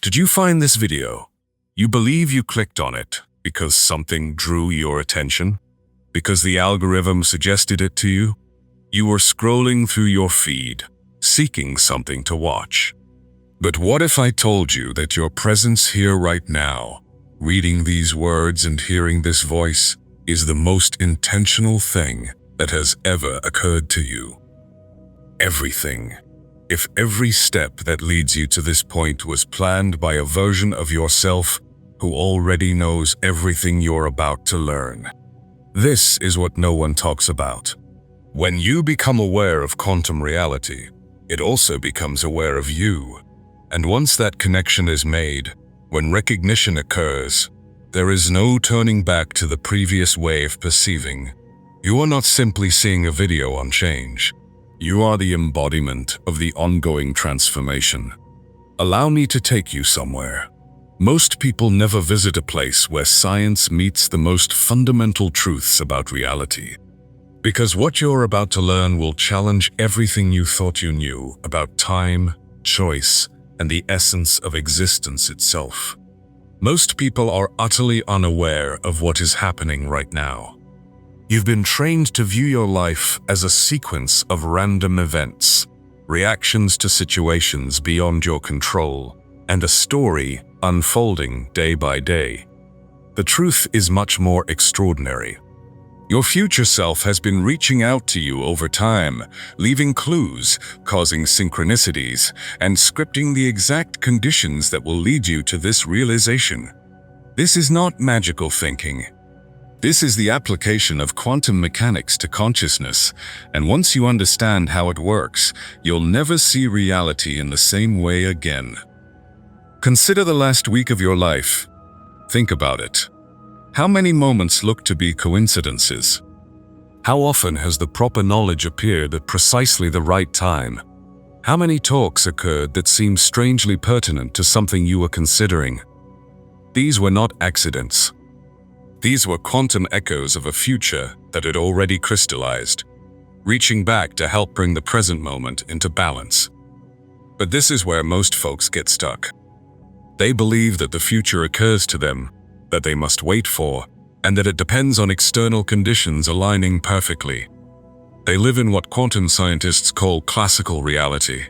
Did you find this video? You believe you clicked on it because something drew your attention? Because the algorithm suggested it to you? You were scrolling through your feed, seeking something to watch. But what if I told you that your presence here right now, reading these words and hearing this voice, is the most intentional thing that has ever occurred to you? Everything. If every step that leads you to this point was planned by a version of yourself who already knows everything you're about to learn. This is what no one talks about. When you become aware of quantum reality, it also becomes aware of you. And once that connection is made, when recognition occurs, there is no turning back to the previous way of perceiving. You are not simply seeing a video on change. You are the embodiment of the ongoing transformation. Allow me to take you somewhere. Most people never visit a place where science meets the most fundamental truths about reality. Because what you're about to learn will challenge everything you thought you knew about time, choice, and the essence of existence itself. Most people are utterly unaware of what is happening right now. You've been trained to view your life as a sequence of random events, reactions to situations beyond your control, and a story unfolding day by day. The truth is much more extraordinary. Your future self has been reaching out to you over time, leaving clues, causing synchronicities, and scripting the exact conditions that will lead you to this realization. This is not magical thinking. This is the application of quantum mechanics to consciousness, and once you understand how it works, you'll never see reality in the same way again. Consider the last week of your life. Think about it. How many moments look to be coincidences? How often has the proper knowledge appeared at precisely the right time? How many talks occurred that seemed strangely pertinent to something you were considering? These were not accidents. These were quantum echoes of a future that had already crystallized, reaching back to help bring the present moment into balance. But this is where most folks get stuck. They believe that the future occurs to them, that they must wait for, and that it depends on external conditions aligning perfectly. They live in what quantum scientists call classical reality,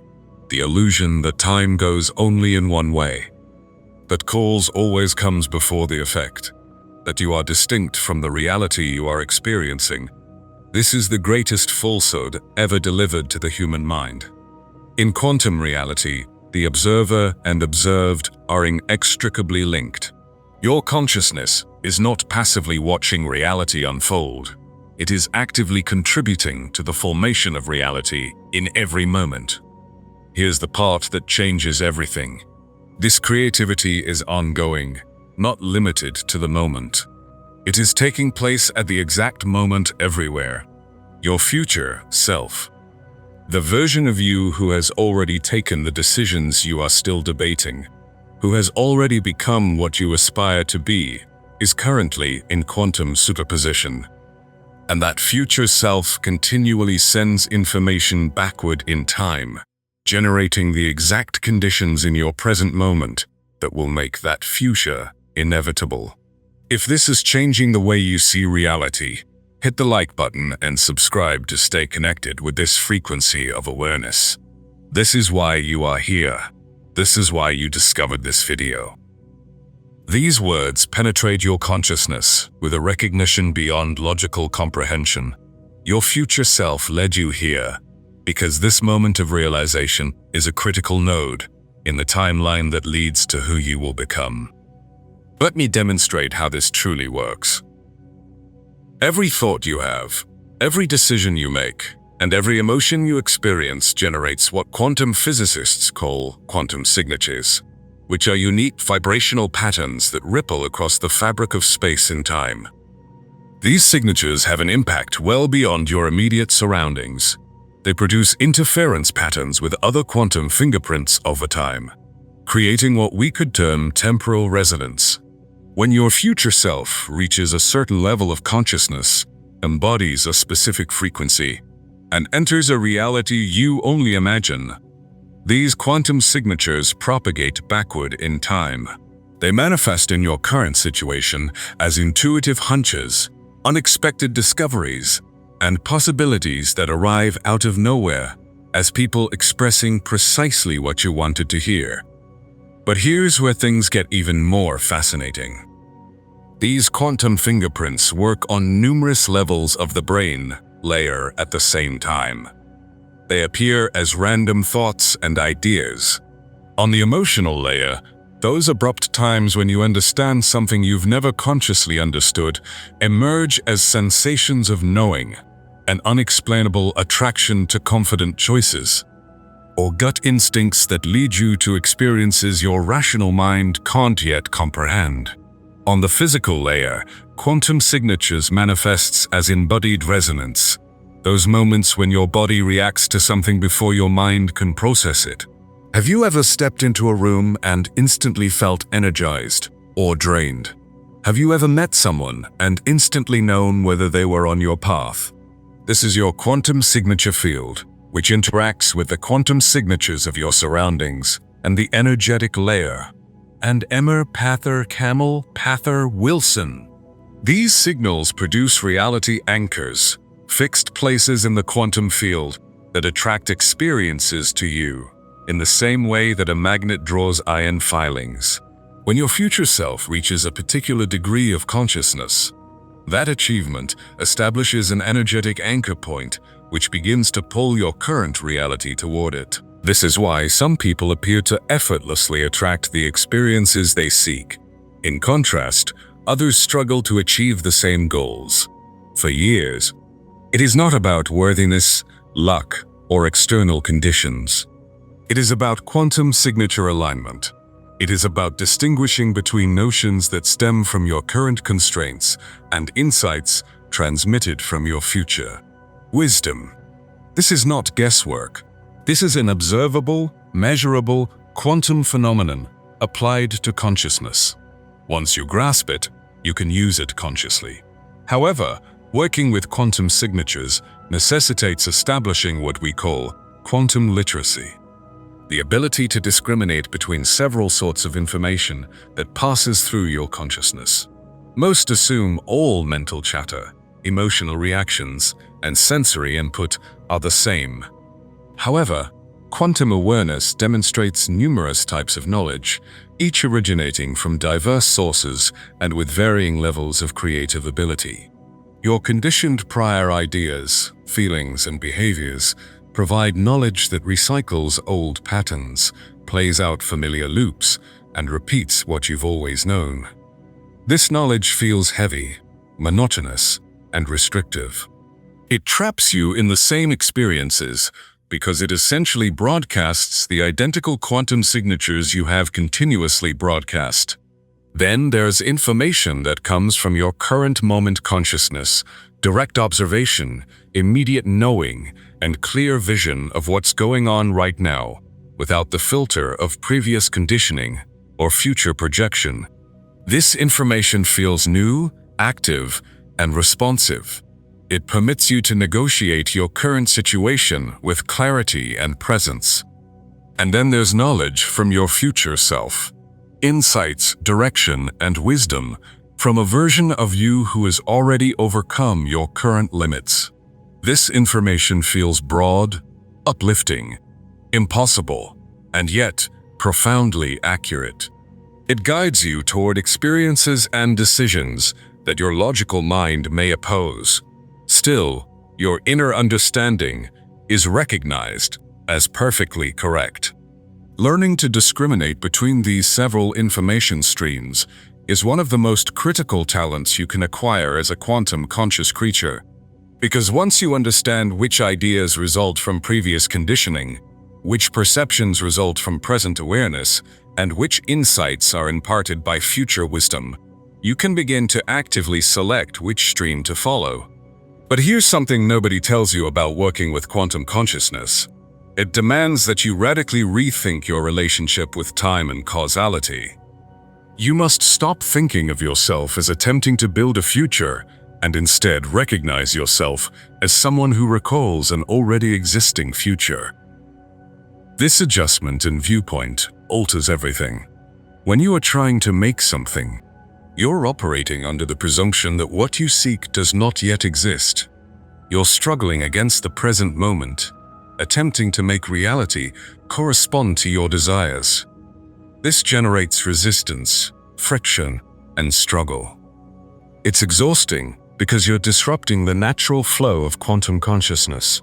the illusion that time goes only in one way. That cause always comes before the effect, that you are distinct from the reality you are experiencing. This is the greatest falsehood ever delivered to the human mind. In quantum reality, the observer and observed are inextricably linked. Your consciousness is not passively watching reality unfold. It is actively contributing to the formation of reality in every moment. Here's the part that changes everything. This creativity is ongoing, not limited to the moment. It is taking place at the exact moment everywhere. Your future self. The version of you who has already taken the decisions you are still debating, who has already become what you aspire to be, is currently in quantum superposition. And that future self continually sends information backward in time, generating the exact conditions in your present moment that will make that future inevitable. If this is changing the way you see reality, hit the like button and subscribe to stay connected with this frequency of awareness. This is why you are here. This is why you discovered this video. These words penetrate your consciousness with a recognition beyond logical comprehension. Your future self led you here because this moment of realization is a critical node in the timeline that leads to who you will become. Let me demonstrate how this truly works. Every thought you have, every decision you make, and every emotion you experience generates what quantum physicists call quantum signatures, which are unique vibrational patterns that ripple across the fabric of space and time. These signatures have an impact well beyond your immediate surroundings. They produce interference patterns with other quantum fingerprints over time, creating what we could term temporal resonance. When your future self reaches a certain level of consciousness, embodies a specific frequency, and enters a reality you only imagine, These quantum signatures propagate backward in time. They manifest in your current situation as intuitive hunches, unexpected discoveries, and possibilities that arrive out of nowhere, as people expressing precisely what you wanted to hear. But here's where things get even more fascinating. These quantum fingerprints work on numerous levels of the brain layer at the same time. They appear as random thoughts and ideas. On the emotional layer, those abrupt times when you understand something you've never consciously understood emerge as sensations of knowing, an unexplainable attraction to confident choices, or gut instincts that lead you to experiences your rational mind can't yet comprehend. On the physical layer, quantum signatures manifests as embodied resonance, those moments when your body reacts to something before your mind can process it. Have you ever stepped into a room and instantly felt energized or drained? Have you ever met someone and instantly known whether they were on your path? This is your quantum signature field, which interacts with the quantum signatures of your surroundings and the energetic layer. And Emmer Pather Camel Pather Wilson. These signals produce reality anchors, fixed places in the quantum field that attract experiences to you, in the same way that a magnet draws iron filings. When your future self reaches a particular degree of consciousness, that achievement establishes an energetic anchor point which begins to pull your current reality toward it. This is why some people appear to effortlessly attract the experiences they seek. In contrast, others struggle to achieve the same goals. For years, it is not about worthiness, luck, or external conditions. It is about quantum signature alignment. It is about distinguishing between notions that stem from your current constraints and insights transmitted from your future. Wisdom. This is not guesswork. This is an observable, measurable, quantum phenomenon applied to consciousness. Once you grasp it, you can use it consciously. However, working with quantum signatures necessitates establishing what we call quantum literacy, the ability to discriminate between several sorts of information that passes through your consciousness. Most assume all mental chatter, emotional reactions, and sensory input are the same. However, quantum awareness demonstrates numerous types of knowledge, each originating from diverse sources and with varying levels of creative ability. Your conditioned prior ideas, feelings, and behaviors provide knowledge that recycles old patterns, plays out familiar loops, and repeats what you've always known. This knowledge feels heavy, monotonous, and restrictive. It traps you in the same experiences because it essentially broadcasts the identical quantum signatures you have continuously broadcast. Then there's information that comes from your current moment consciousness, direct observation, immediate knowing, and clear vision of what's going on right now, without the filter of previous conditioning or future projection. This information feels new, active, and responsive. It permits you to negotiate your current situation with clarity and presence. And then there's knowledge from your future self. Insights, direction, and wisdom from a version of you who has already overcome your current limits. This information feels broad, uplifting, impossible, and yet profoundly accurate. It guides you toward experiences and decisions that your logical mind may oppose. Still, your inner understanding is recognized as perfectly correct. Learning to discriminate between these several information streams is one of the most critical talents you can acquire as a quantum conscious creature. Because once you understand which ideas result from previous conditioning, which perceptions result from present awareness, and which insights are imparted by future wisdom, you can begin to actively select which stream to follow. But here's something nobody tells you about working with quantum consciousness. It demands that you radically rethink your relationship with time and causality. You must stop thinking of yourself as attempting to build a future and instead recognize yourself as someone who recalls an already existing future. This adjustment in viewpoint alters everything. When you are trying to make something, you're operating under the presumption that what you seek does not yet exist. You're struggling against the present moment, attempting to make reality correspond to your desires. This generates resistance, friction, and struggle. It's exhausting because you're disrupting the natural flow of quantum consciousness.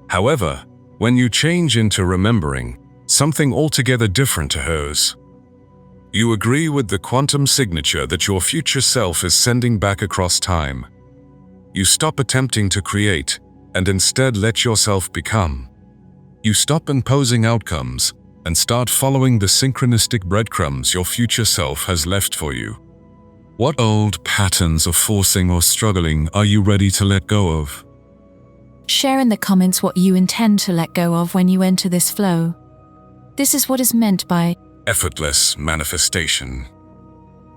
However, when you change into remembering, something altogether different occurs. You agree with the quantum signature that your future self is sending back across time. You stop attempting to create and instead let yourself become. You stop imposing outcomes and start following the synchronistic breadcrumbs your future self has left for you. What old patterns of forcing or struggling are you ready to let go of? Share in the comments what you intend to let go of when you enter this flow. This is what is meant by effortless manifestation.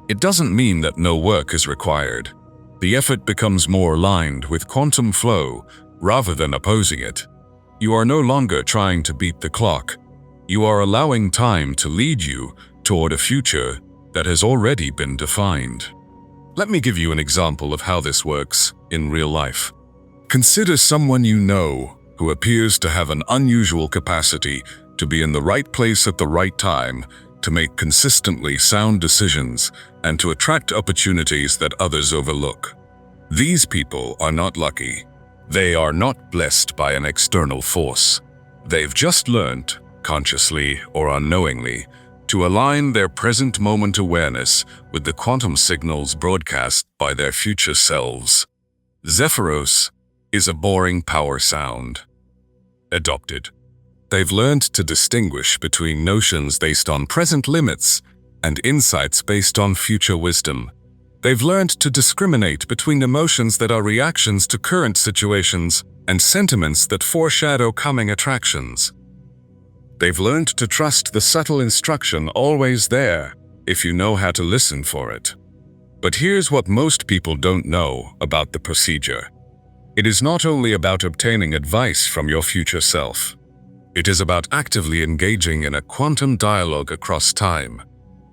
It doesn't mean that no work is required. The effort becomes more aligned with quantum flow rather than opposing it. You are no longer trying to beat the clock. You are allowing time to lead you toward a future that has already been defined. Let me give you an example of how this works in real life. Consider someone you know who appears to have an unusual capacity to be in the right place at the right time, to make consistently sound decisions, and to attract opportunities that others overlook. These people are not lucky. They are not blessed by an external force. They've just learned, consciously or unknowingly, to align their present moment awareness with the quantum signals broadcast by their future selves. Zephyros is a boring power sound. Adopted. They've learned to distinguish between notions based on present limits and insights based on future wisdom. They've learned to discriminate between emotions that are reactions to current situations and sentiments that foreshadow coming attractions. They've learned to trust the subtle instruction always there if you know how to listen for it. But here's what most people don't know about the procedure. It is not only about obtaining advice from your future self. It is about actively engaging in a quantum dialogue across time.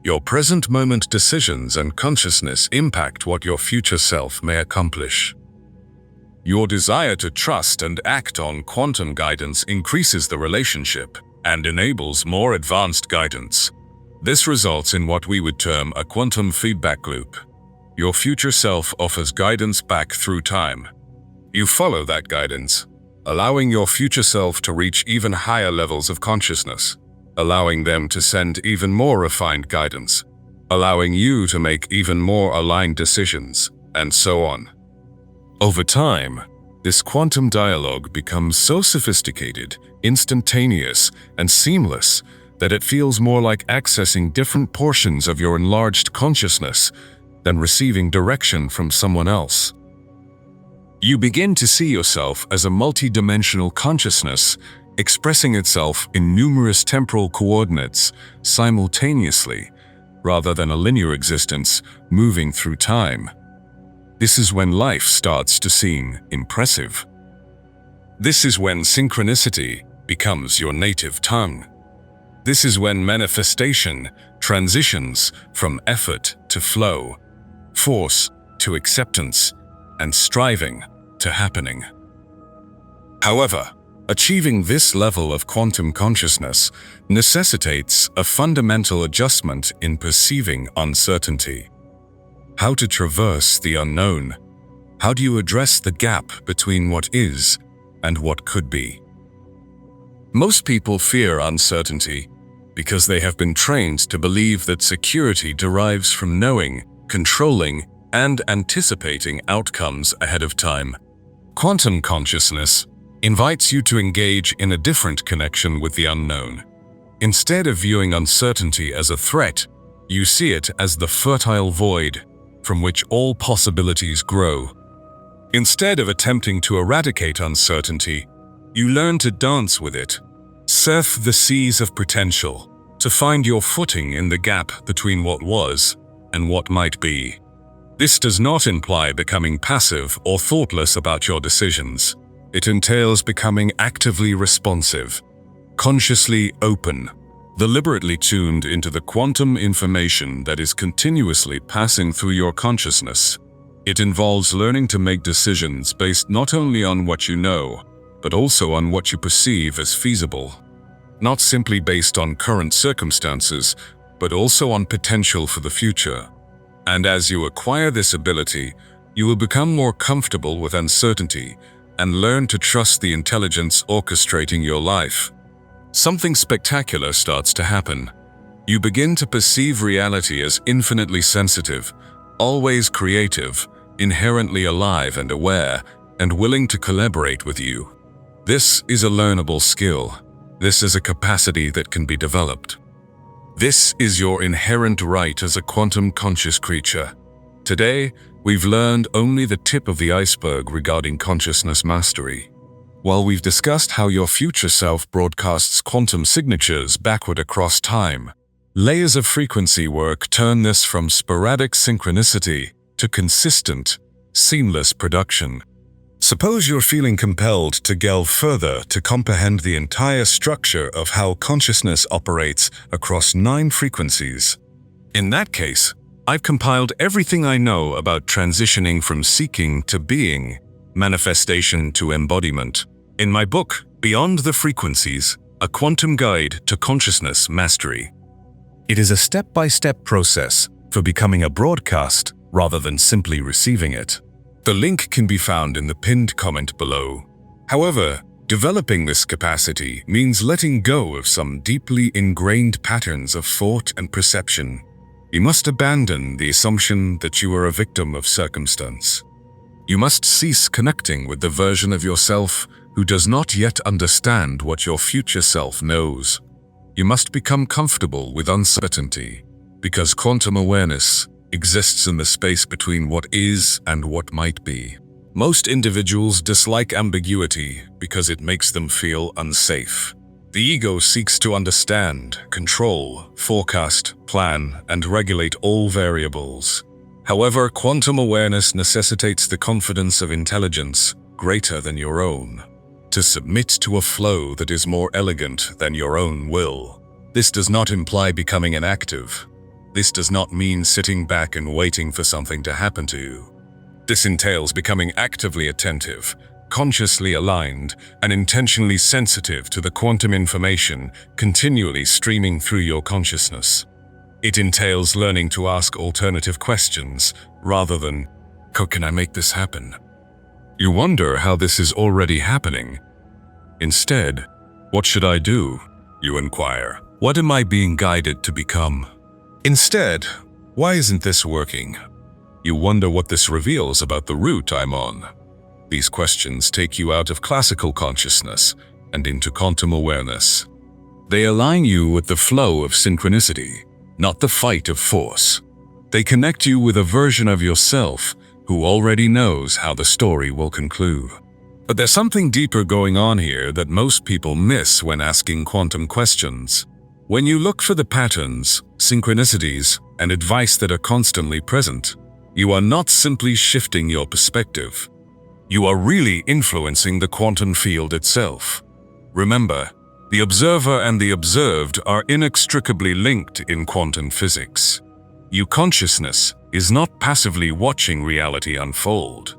Your present moment decisions and consciousness impact what your future self may accomplish. Your desire to trust and act on quantum guidance increases the relationship and enables more advanced guidance. This results in what we would term a quantum feedback loop. Your future self offers guidance back through time. You follow that guidance, allowing your future self to reach even higher levels of consciousness, allowing them to send even more refined guidance, allowing you to make even more aligned decisions, and so on. Over time, this quantum dialogue becomes so sophisticated, instantaneous, and seamless that it feels more like accessing different portions of your enlarged consciousness than receiving direction from someone else. You begin to see yourself as a multidimensional consciousness expressing itself in numerous temporal coordinates simultaneously, rather than a linear existence moving through time. This is when life starts to seem impressive. This is when synchronicity becomes your native tongue. This is when manifestation transitions from effort to flow, force to acceptance, and striving to happening. However, achieving this level of quantum consciousness necessitates a fundamental adjustment in perceiving uncertainty. How to traverse the unknown? How do you address the gap between what is and what could be? Most people fear uncertainty because they have been trained to believe that security derives from knowing, controlling, and anticipating outcomes ahead of time. Quantum consciousness invites you to engage in a different connection with the unknown. Instead of viewing uncertainty as a threat, you see it as the fertile void from which all possibilities grow. Instead of attempting to eradicate uncertainty, you learn to dance with it, surf the seas of potential, to find your footing in the gap between what was and what might be. This does not imply becoming passive or thoughtless about your decisions. It entails becoming actively responsive. consciously open, deliberately tuned into the quantum information that is continuously passing through your consciousness. It involves learning to make decisions based not only on what you know, but also on what you perceive as feasible. Not simply based on current circumstances, but also on potential for the future. And as you acquire this ability, you will become more comfortable with uncertainty and learn to trust the intelligence orchestrating your life. Something spectacular starts to happen. You begin to perceive reality as infinitely sensitive, always creative, inherently alive and aware, and willing to collaborate with you. This is a learnable skill. This is a capacity that can be developed. This is your inherent right as a quantum conscious creature. Today, we've learned only the tip of the iceberg regarding consciousness mastery. While we've discussed how your future self broadcasts quantum signatures backward across time, layers of frequency work turn this from sporadic synchronicity to consistent, seamless production. Suppose you're feeling compelled to delve further to comprehend the entire structure of how consciousness operates across 9 frequencies. In that case, I've compiled everything I know about transitioning from seeking to being, manifestation to embodiment, in my book, Beyond the Frequencies, A Quantum Guide to Consciousness Mastery. It is a step-by-step process for becoming a broadcast rather than simply receiving it. The link can be found in the pinned comment below. However, developing this capacity means letting go of some deeply ingrained patterns of thought and perception. You must abandon the assumption that you are a victim of circumstance. You must cease connecting with the version of yourself who does not yet understand what your future self knows. You must become comfortable with uncertainty, because quantum awareness exists in the space between what is and what might be. Most individuals dislike ambiguity because it makes them feel unsafe. The ego seeks to understand, control, forecast, plan, and regulate all variables. However, quantum awareness necessitates the confidence of intelligence greater than your own, to submit to a flow that is more elegant than your own will. This does not imply becoming inactive. This does not mean sitting back and waiting for something to happen to you. This entails becoming actively attentive, consciously aligned, and intentionally sensitive to the quantum information continually streaming through your consciousness. It entails learning to ask alternative questions rather than, how can I make this happen? You wonder how this is already happening. Instead, what should I do? You inquire. What am I being guided to become? Instead, why isn't this working? You wonder what this reveals about the route I'm on. These questions take you out of classical consciousness and into quantum awareness. They align you with the flow of synchronicity, not the fight of force. They connect you with a version of yourself who already knows how the story will conclude. But there's something deeper going on here that most people miss when asking quantum questions. When you look for the patterns, synchronicities, and advice that are constantly present, you are not simply shifting your perspective. You are really influencing the quantum field itself. Remember, the observer and the observed are inextricably linked in quantum physics. Your consciousness is not passively watching reality unfold.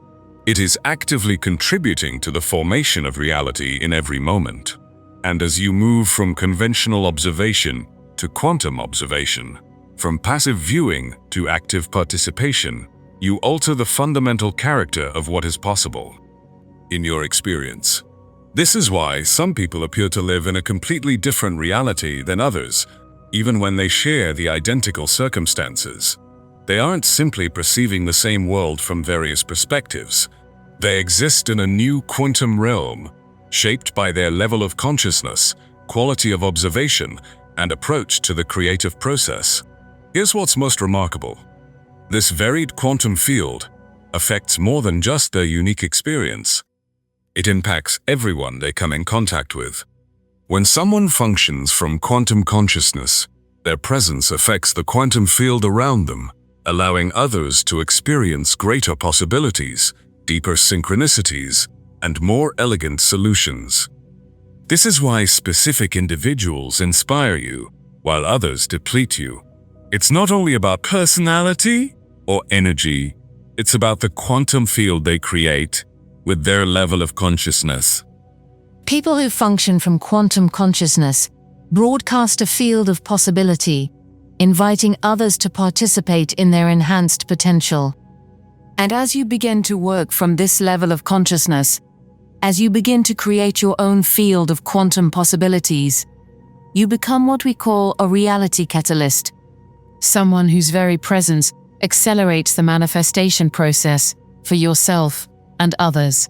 It is actively contributing to the formation of reality in every moment. And as you move from conventional observation to quantum observation, from passive viewing to active participation, you alter the fundamental character of what is possible. In your experience, this is why some people appear to live in a completely different reality than others, even when they share the identical circumstances. They aren't simply perceiving the same world from various perspectives. They exist in a new quantum realm, shaped by their level of consciousness, quality of observation, and approach to the creative process. Here's what's most remarkable. This varied quantum field affects more than just their unique experience. It impacts everyone they come in contact with. When someone functions from quantum consciousness, their presence affects the quantum field around them, allowing others to experience greater possibilities, deeper synchronicities, and more elegant solutions. This is why specific individuals inspire you, while others deplete you. It's not only about personality or energy, it's about the quantum field they create with their level of consciousness. People who function from quantum consciousness broadcast a field of possibility, inviting others to participate in their enhanced potential. And as you begin to work from this level of consciousness, as you begin to create your own field of quantum possibilities, you become what we call a reality catalyst, someone whose very presence accelerates the manifestation process for yourself and others.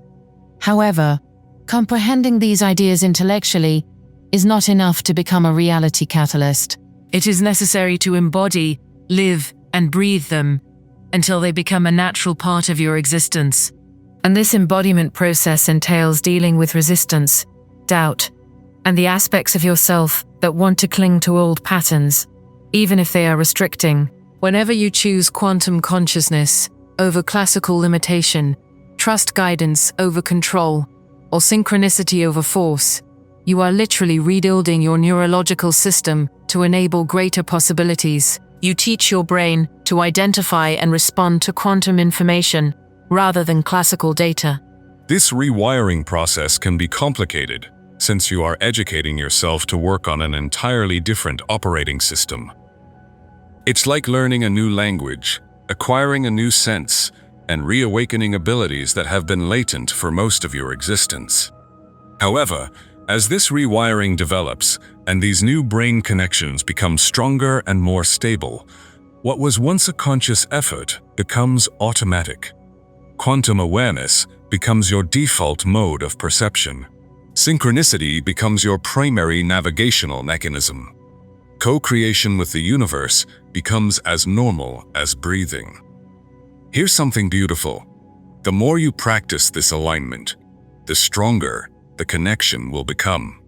However, comprehending these ideas intellectually is not enough to become a reality catalyst. It is necessary to embody, live, and breathe them until they become a natural part of your existence. And this embodiment process entails dealing with resistance, doubt, and the aspects of yourself that want to cling to old patterns, even if they are restricting. Whenever you choose quantum consciousness over classical limitation, trust guidance over control, or synchronicity over force, you are literally rebuilding your neurological system to enable greater possibilities. You teach your brain to identify and respond to quantum information rather than classical data. This rewiring process can be complicated, since you are educating yourself to work on an entirely different operating system. It's like learning a new language, acquiring a new sense, and reawakening abilities that have been latent for most of your existence. However, as this rewiring develops and these new brain connections become stronger and more stable, what was once a conscious effort becomes automatic. Quantum awareness becomes your default mode of perception. Synchronicity becomes your primary navigational mechanism. Co-creation with the universe becomes as normal as breathing. Here's something beautiful. The more you practice this alignment, the stronger the connection will become.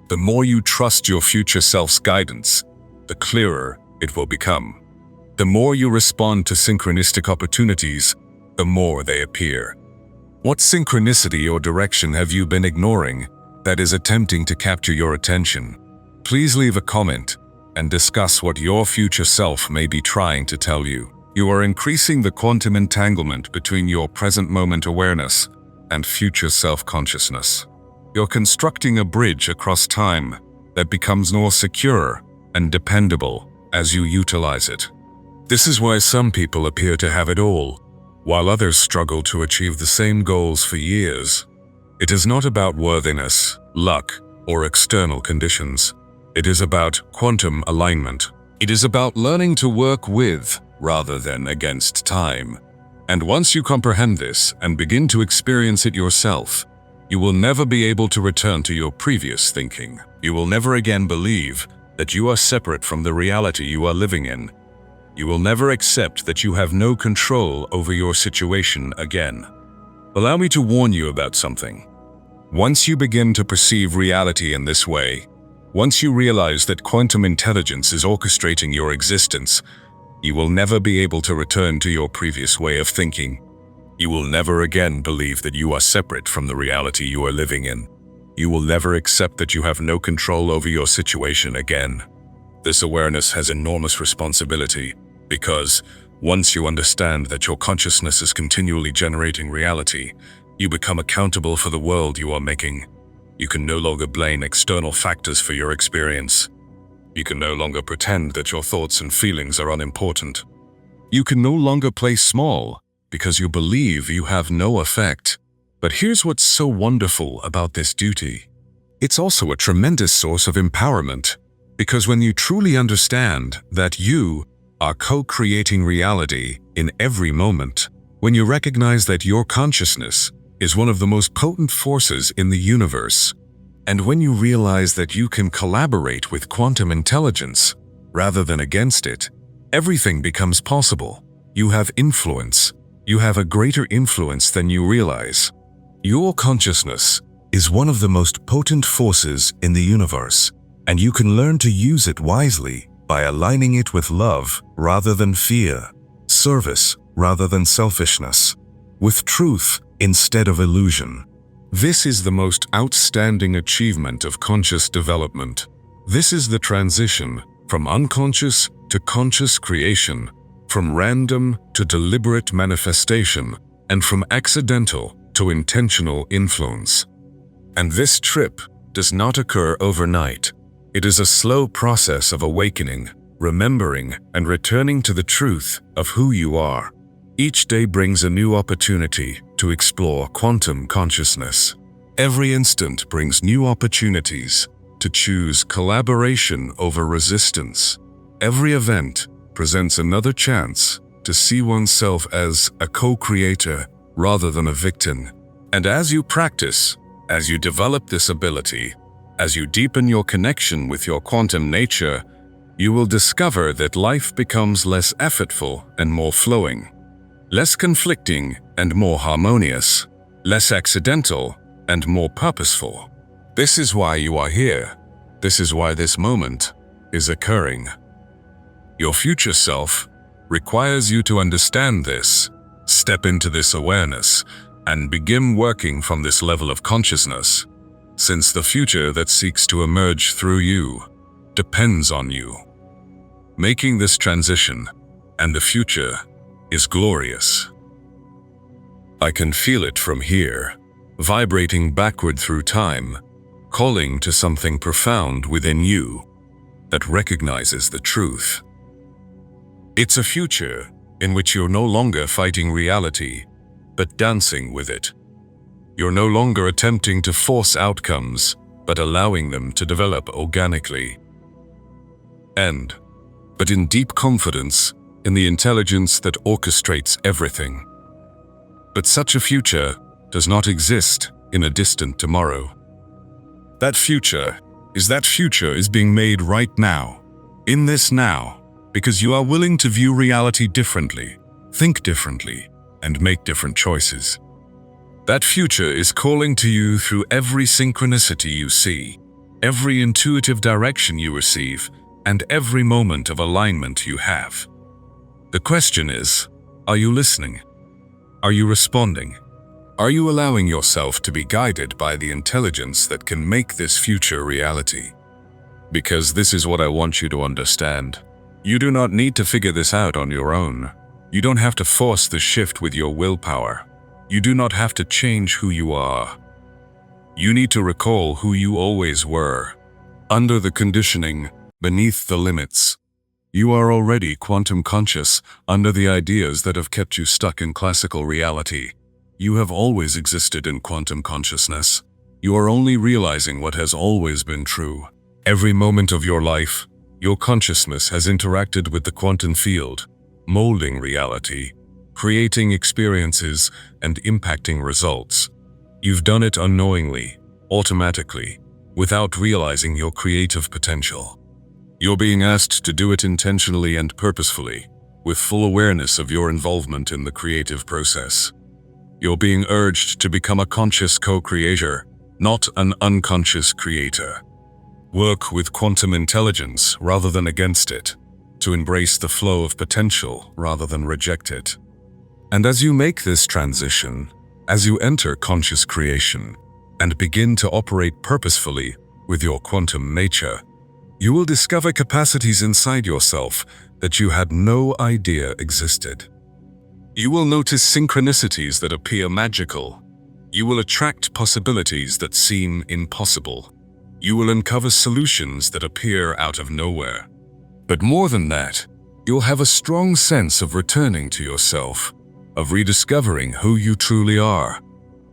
The more you trust your future self's guidance, the clearer it will become. The more you respond to synchronistic opportunities, the more they appear. What synchronicity or direction have you been ignoring that is attempting to capture your attention? Please leave a comment and discuss what your future self may be trying to tell you. You are increasing the quantum entanglement between your present moment awareness and future self-consciousness. You're constructing a bridge across time that becomes more secure and dependable as you utilize it. This is why some people appear to have it all, while others struggle to achieve the same goals for years. It is not about worthiness, luck, or external conditions. It is about quantum alignment. It is about learning to work with rather than against time. And once you comprehend this and begin to experience it yourself, you will never be able to return to your previous thinking. You will never again believe that you are separate from the reality you are living in. You will never accept that you have no control over your situation again. Allow me to warn you about something. Once you begin to perceive reality in this way, once you realize that quantum intelligence is orchestrating your existence, you will never be able to return to your previous way of thinking. You will never again believe that you are separate from the reality you are living in. You will never accept that you have no control over your situation again. This awareness has enormous responsibility, because once you understand that your consciousness is continually generating reality, you become accountable for the world you are making. You can no longer blame external factors for your experience. You can no longer pretend that your thoughts and feelings are unimportant. You can no longer play small because you believe you have no effect. But here's what's so wonderful about this duty. It's also a tremendous source of empowerment, because when you truly understand that you are co-creating reality in every moment, when you recognize that your consciousness is one of the most potent forces in the universe, and when you realize that you can collaborate with quantum intelligence rather than against it, everything becomes possible. You have influence. You have a greater influence than you realize. Your consciousness is one of the most potent forces in the universe, and you can learn to use it wisely by aligning it with love rather than fear, service rather than selfishness, with truth instead of illusion. This is the most outstanding achievement of conscious development. This is the transition from unconscious to conscious creation, from random to deliberate manifestation, and from accidental to intentional influence. And this trip does not occur overnight. It is a slow process of awakening, remembering, and returning to the truth of who you are. Each day brings a new opportunity to explore quantum consciousness. Every instant brings new opportunities to choose collaboration over resistance. Every event presents another chance to see oneself as a co-creator rather than a victim. And as you practice, as you develop this ability, as you deepen your connection with your quantum nature, you will discover that life becomes less effortful and more flowing, less conflicting and more harmonious, less accidental and more purposeful. This is why you are here. This is why this moment is occurring. Your future self requires you to understand this, step into this awareness, and begin working from this level of consciousness, since the future that seeks to emerge through you depends on you. Making this transition and the future is glorious. I can feel it from here, vibrating backward through time, calling to something profound within you that recognizes the truth. It's a future in which you're no longer fighting reality, but dancing with it. You're no longer attempting to force outcomes, but allowing them to develop organically. But in deep confidence in the intelligence that orchestrates everything. But such a future does not exist in a distant tomorrow. That future is being made right now, in this now, because you are willing to view reality differently, think differently, and make different choices. That future is calling to you through every synchronicity you see, every intuitive direction you receive, and every moment of alignment you have. The question is, are you listening? Are you responding? Are you allowing yourself to be guided by the intelligence that can make this future reality? Because this is what I want you to understand. You do not need to figure this out on your own. You don't have to force the shift with your willpower. You do not have to change who you are. You need to recall who you always were. Under the conditioning, beneath the limits. You are already quantum conscious under the ideas that have kept you stuck in classical reality. You have always existed in quantum consciousness. You are only realizing what has always been true. Every moment of your life, your consciousness has interacted with the quantum field, molding reality, creating experiences, and impacting results. You've done it unknowingly, automatically, without realizing your creative potential. You're being asked to do it intentionally and purposefully, with full awareness of your involvement in the creative process. You're being urged to become a conscious co-creator, not an unconscious creator. Work with quantum intelligence rather than against it, to embrace the flow of potential rather than reject it. And as you make this transition, as you enter conscious creation and begin to operate purposefully with your quantum nature, you will discover capacities inside yourself that you had no idea existed. You will notice synchronicities that appear magical. You will attract possibilities that seem impossible. You will uncover solutions that appear out of nowhere. But more than that, you'll have a strong sense of returning to yourself, of rediscovering who you truly are,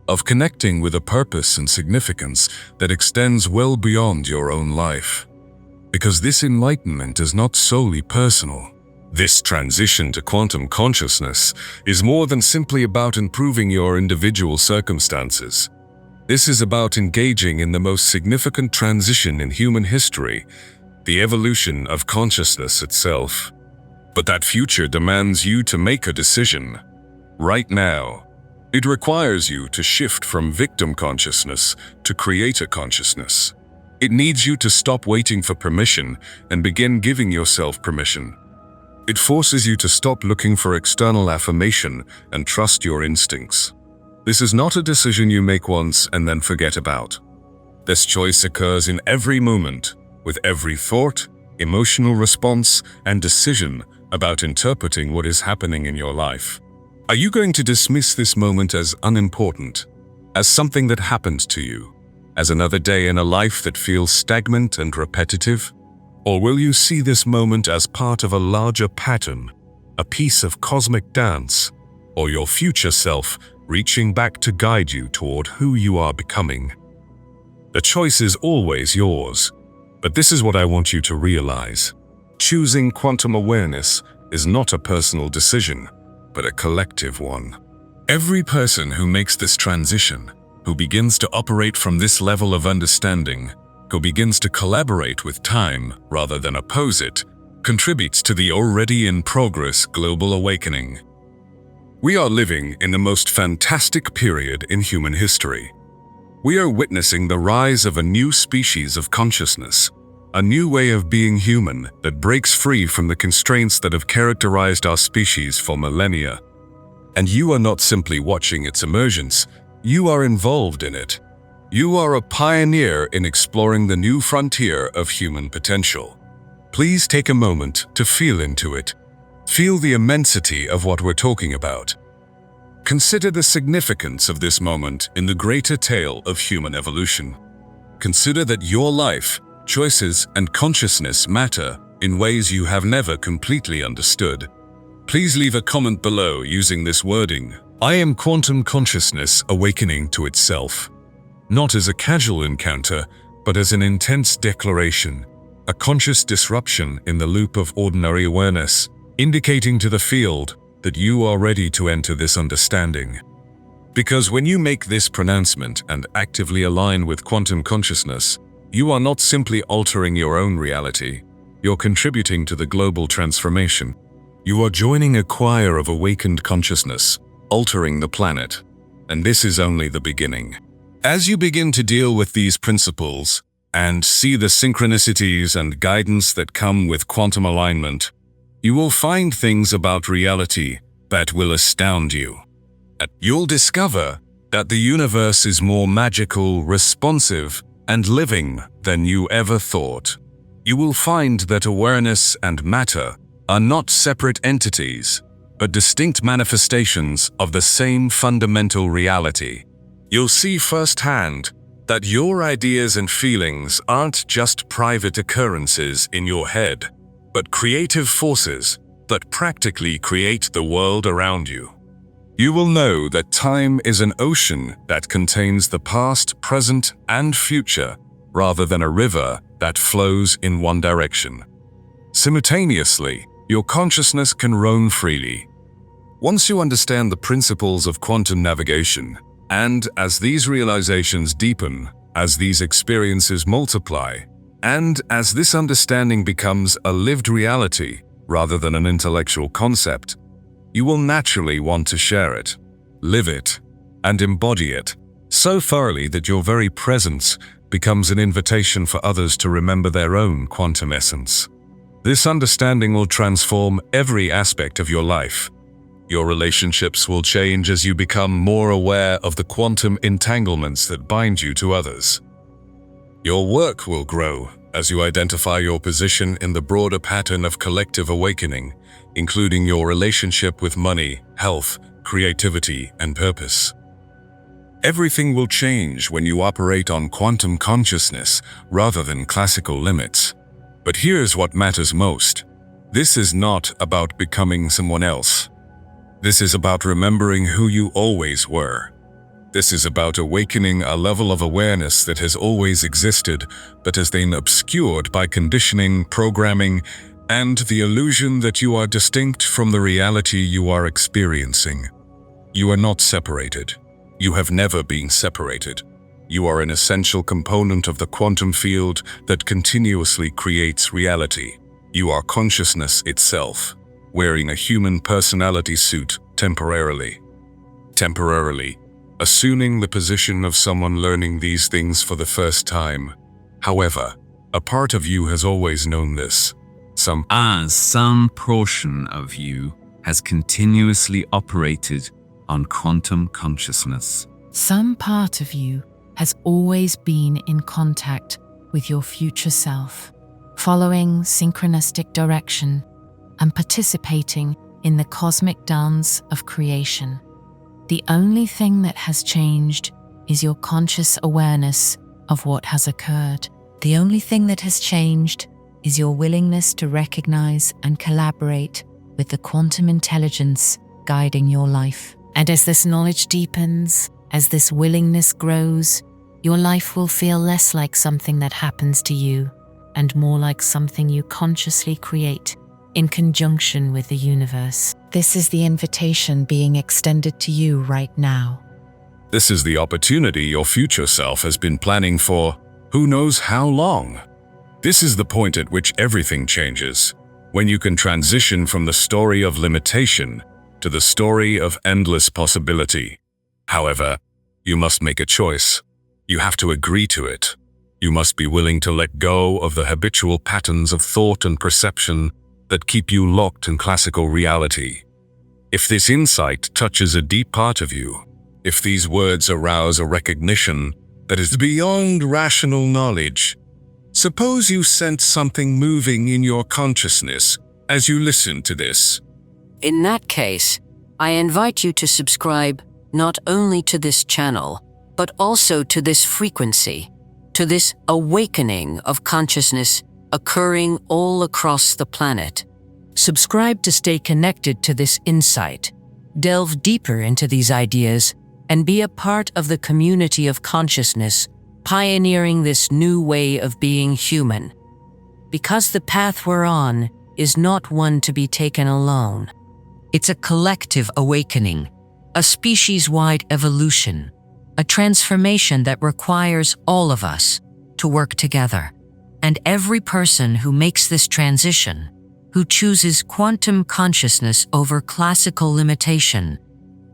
of connecting with a purpose and significance that extends well beyond your own life. Because this enlightenment is not solely personal. This transition to quantum consciousness is more than simply about improving your individual circumstances. This is about engaging in the most significant transition in human history, the evolution of consciousness itself. But that future demands you to make a decision. Right now, it requires you to shift from victim consciousness to creator consciousness. It needs you to stop waiting for permission and begin giving yourself permission. It forces you to stop looking for external affirmation and trust your instincts. This is not a decision you make once and then forget about. This choice occurs in every moment, with every thought, emotional response, and decision about interpreting what is happening in your life. Are you going to dismiss this moment as unimportant, as something that happened to you, as another day in a life that feels stagnant and repetitive? Or will you see this moment as part of a larger pattern, a piece of cosmic dance, or your future self reaching back to guide you toward who you are becoming? The choice is always yours, but this is what I want you to realize. Choosing quantum awareness is not a personal decision, but a collective one. Every person who makes this transition, who begins to operate from this level of understanding, who begins to collaborate with time rather than oppose it, contributes to the already in progress global awakening. We are living in the most fantastic period in human history. We are witnessing the rise of a new species of consciousness, a new way of being human that breaks free from the constraints that have characterized our species for millennia. And you are not simply watching its emergence, you are involved in it. You are a pioneer in exploring the new frontier of human potential. Please take a moment to feel into it. Feel the immensity of what we're talking about. Consider the significance of this moment in the greater tale of human evolution. Consider that your life, choices, and consciousness matter in ways you have never completely understood. Please leave a comment below using this wording: I am quantum consciousness awakening to itself. Not as a casual encounter, but as an intense declaration, a conscious disruption in the loop of ordinary awareness, indicating to the field that you are ready to enter this understanding. Because when you make this pronouncement and actively align with quantum consciousness, you are not simply altering your own reality, you're contributing to the global transformation. You are joining a choir of awakened consciousness, altering the planet. And this is only the beginning. As you begin to deal with these principles and see the synchronicities and guidance that come with quantum alignment, you will find things about reality that will astound you. You'll discover that the universe is more magical, responsive, and living than you ever thought. You will find that awareness and matter are not separate entities, but distinct manifestations of the same fundamental reality. You'll see firsthand that your ideas and feelings aren't just private occurrences in your head, but creative forces that practically create the world around you. You will know that time is an ocean that contains the past, present, and future, rather than a river that flows in one direction. Simultaneously, your consciousness can roam freely. Once you understand the principles of quantum navigation, and as these realizations deepen, as these experiences multiply, and as this understanding becomes a lived reality rather than an intellectual concept, you will naturally want to share it, live it, and embody it so thoroughly that your very presence becomes an invitation for others to remember their own quantum essence. This understanding will transform every aspect of your life. Your relationships will change as you become more aware of the quantum entanglements that bind you to others. Your work will grow as you identify your position in the broader pattern of collective awakening, including your relationship with money, health, creativity, and purpose. Everything will change when you operate on quantum consciousness rather than classical limits. But here's what matters most. This is not about becoming someone else. This is about remembering who you always were. This is about awakening a level of awareness that has always existed, but has been obscured by conditioning, programming, and the illusion that you are distinct from the reality you are experiencing. You are not separated. You have never been separated. You are an essential component of the quantum field that continuously creates reality. You are consciousness itself, wearing a human personality suit temporarily. Assuming the position of someone learning these things for the first time. However, a part of you has always known this. Some portion of you has continuously operated on quantum consciousness. Some part of you has always been in contact with your future self, following synchronistic direction and participating in the cosmic dance of creation. The only thing that has changed is your conscious awareness of what has occurred. The only thing that has changed is your willingness to recognize and collaborate with the quantum intelligence guiding your life. And as this knowledge deepens, as this willingness grows, your life will feel less like something that happens to you and more like something you consciously create in conjunction with the universe. This is the invitation being extended to you right now. This is the opportunity your future self has been planning for who knows how long. This is the point at which everything changes, when you can transition from the story of limitation to the story of endless possibility. However, you must make a choice. You have to agree to it. You must be willing to let go of the habitual patterns of thought and perception that keep you locked in classical reality. If this insight touches a deep part of you, if these words arouse a recognition that is beyond rational knowledge, suppose you sense something moving in your consciousness as you listen to this. In that case, I invite you to subscribe not only to this channel, but also to this frequency, to this awakening of consciousness occurring all across the planet. Subscribe to stay connected to this insight, delve deeper into these ideas, and be a part of the community of consciousness pioneering this new way of being human. Because the path we're on is not one to be taken alone. It's a collective awakening, a species-wide evolution, a transformation that requires all of us to work together. And every person who makes this transition, who chooses quantum consciousness over classical limitation,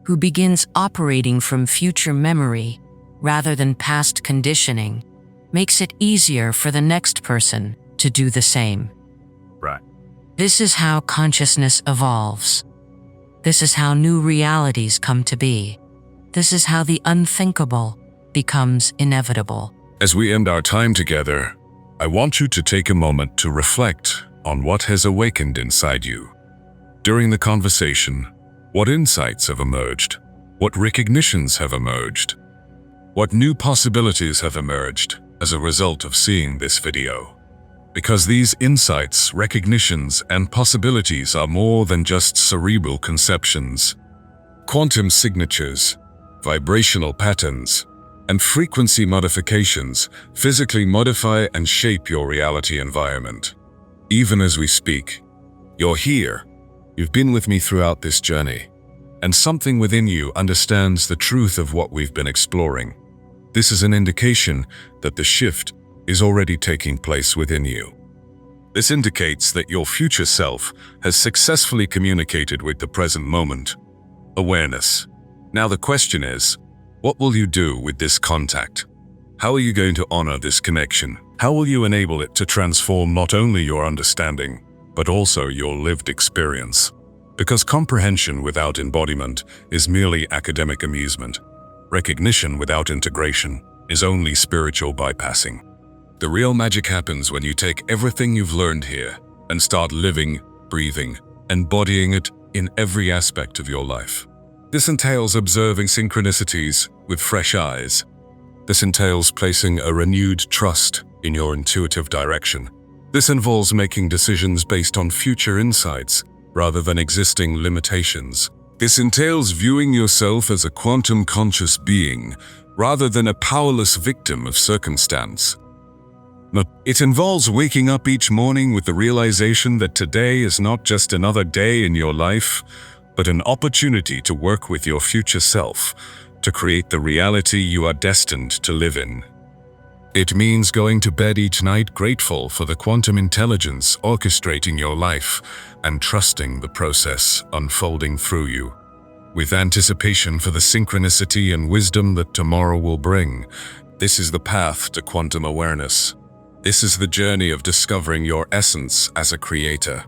who begins operating from future memory rather than past conditioning, makes it easier for the next person to do the same. Right. This is how consciousness evolves. This is how new realities come to be. This is how the unthinkable becomes inevitable. As we end our time together, I want you to take a moment to reflect on what has awakened inside you. During the conversation, what insights have emerged? What recognitions have emerged? What new possibilities have emerged as a result of seeing this video? Because these insights, recognitions, and possibilities are more than just cerebral conceptions. Quantum signatures, vibrational patterns, and frequency modifications physically modify and shape your reality environment. Even as we speak, you're here. You've been with me throughout this journey, and something within you understands the truth of what we've been exploring. This is an indication that the shift is already taking place within you. This indicates that your future self has successfully communicated with the present moment. Awareness. Now the question is, what will you do with this contact? How are you going to honor this connection? How will you enable it to transform not only your understanding, but also your lived experience? Because comprehension without embodiment is merely academic amusement. Recognition without integration is only spiritual bypassing. The real magic happens when you take everything you've learned here and start living, breathing, embodying it in every aspect of your life. This entails observing synchronicities with fresh eyes. This entails placing a renewed trust in your intuitive direction. This involves making decisions based on future insights rather than existing limitations. This entails viewing yourself as a quantum conscious being rather than a powerless victim of circumstance. It involves waking up each morning with the realization that today is not just another day in your life, but an opportunity to work with your future self, to create the reality you are destined to live in. It means going to bed each night grateful for the quantum intelligence orchestrating your life and trusting the process unfolding through you. With anticipation for the synchronicity and wisdom that tomorrow will bring, this is the path to quantum awareness. This is the journey of discovering your essence as a creator.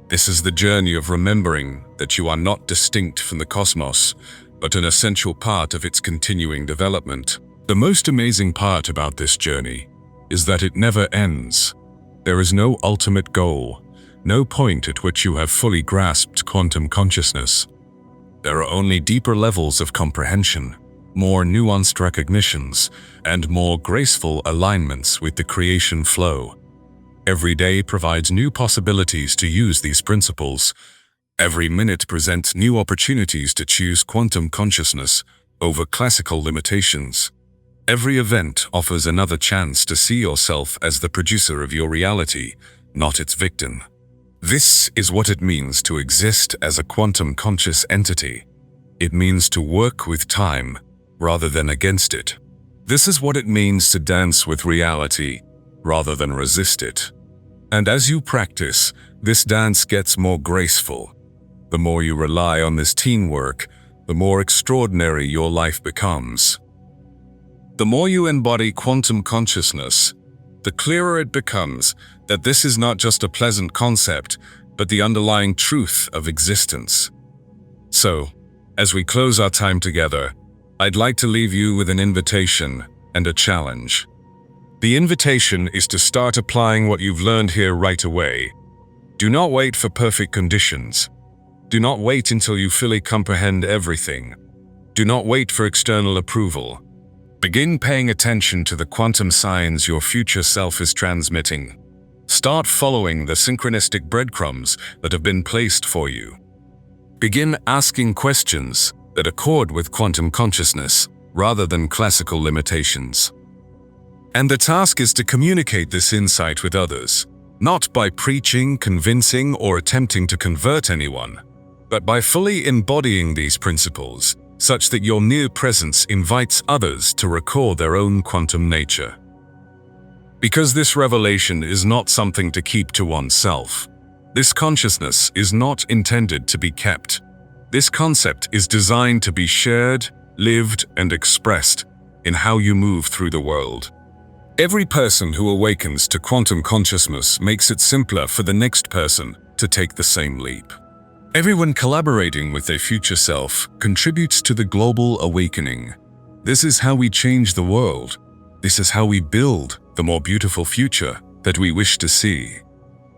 This is the journey of remembering that you are not distinct from the cosmos, but an essential part of its continuing development. The most amazing part about this journey is that it never ends. There is no ultimate goal, no point at which you have fully grasped quantum consciousness. There are only deeper levels of comprehension, more nuanced recognitions, and more graceful alignments with the creation flow. Every day provides new possibilities to use these principles. Every minute presents new opportunities to choose quantum consciousness over classical limitations. Every event offers another chance to see yourself as the producer of your reality, not its victim. This is what it means to exist as a quantum conscious entity. It means to work with time rather than against it. This is what it means to dance with reality rather than resist it. And as you practice, this dance gets more graceful. The more you rely on this teamwork, the more extraordinary your life becomes. The more you embody quantum consciousness, the clearer it becomes that this is not just a pleasant concept, but the underlying truth of existence. So, as we close our time together, I'd like to leave you with an invitation and a challenge. The invitation is to start applying what you've learned here right away. Do not wait for perfect conditions. Do not wait until you fully comprehend everything. Do not wait for external approval. Begin paying attention to the quantum signs your future self is transmitting. Start following the synchronistic breadcrumbs that have been placed for you. Begin asking questions that accord with quantum consciousness rather than classical limitations. And the task is to communicate this insight with others, not by preaching, convincing, or attempting to convert anyone, but by fully embodying these principles such that your near presence invites others to record their own quantum nature. Because this revelation is not something to keep to oneself. This consciousness is not intended to be kept. This concept is designed to be shared, lived, and expressed in how you move through the world. Every person who awakens to quantum consciousness makes it simpler for the next person to take the same leap. Everyone collaborating with their future self contributes to the global awakening. This is how we change the world. This is how we build the more beautiful future that we wish to see.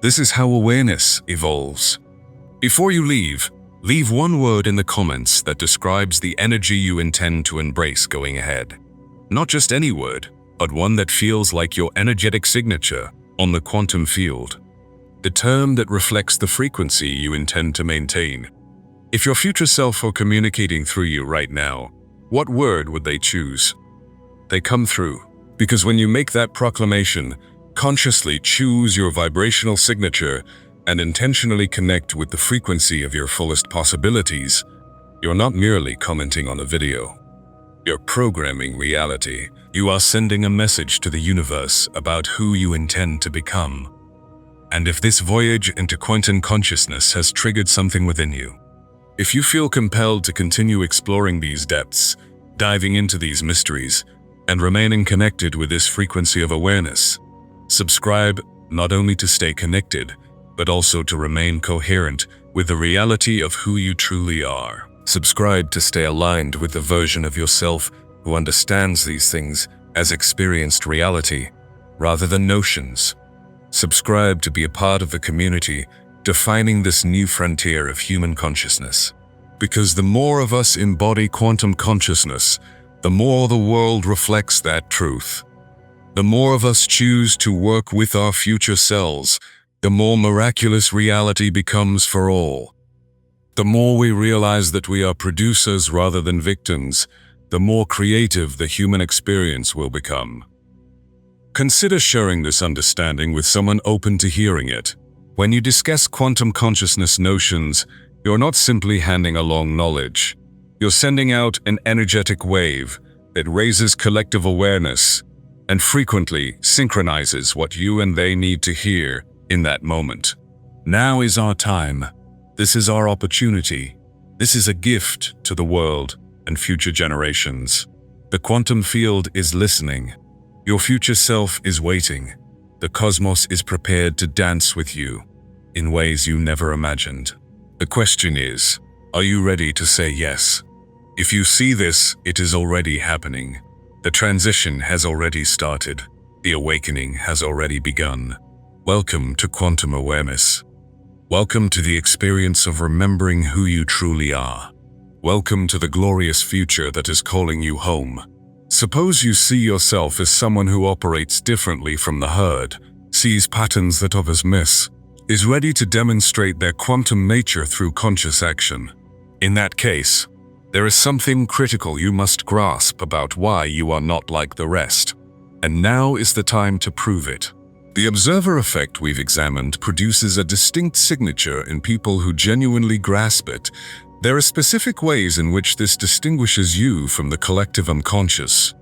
This is how awareness evolves. Before you leave one word in the comments that describes the energy you intend to embrace going ahead. Not just any word, but one that feels like your energetic signature on the quantum field. The term that reflects the frequency you intend to maintain. If your future self were communicating through you right now, what word would they choose? They come through, because when you make that proclamation, consciously choose your vibrational signature and intentionally connect with the frequency of your fullest possibilities, you're not merely commenting on a video. You're programming reality. You are sending a message to the universe about who you intend to become. And if this voyage into quantum consciousness has triggered something within you, if you feel compelled to continue exploring these depths, diving into these mysteries, and remaining connected with this frequency of awareness, subscribe not only to stay connected, but also to remain coherent with the reality of who you truly are. Subscribe to stay aligned with the version of yourself who understands these things as experienced reality rather than notions. Subscribe to be a part of the community defining this new frontier of human consciousness. Because the more of us embody quantum consciousness, the more the world reflects that truth. The more of us choose to work with our future selves, the more miraculous reality becomes for all. The more we realize that we are producers rather than victims, the more creative the human experience will become. Consider sharing this understanding with someone open to hearing it. When you discuss quantum consciousness notions, you're not simply handing along knowledge. You're sending out an energetic wave that raises collective awareness and frequently synchronizes what you and they need to hear in that moment. Now is our time. This is our opportunity. This is a gift to the world and future generations. The quantum field is listening. Your future self is waiting. The cosmos is prepared to dance with you in ways you never imagined. The question is, are you ready to say yes? If you see this, it is already happening. The transition has already started. The awakening has already begun. Welcome to quantum awareness. Welcome to the experience of remembering who you truly are. Welcome to the glorious future that is calling you home. Suppose you see yourself as someone who operates differently from the herd, sees patterns that others miss, is ready to demonstrate their quantum nature through conscious action. In that case, there is something critical you must grasp about why you are not like the rest. And now is the time to prove it. The observer effect we've examined produces a distinct signature in people who genuinely grasp it. There are specific ways in which this distinguishes you from the collective unconscious.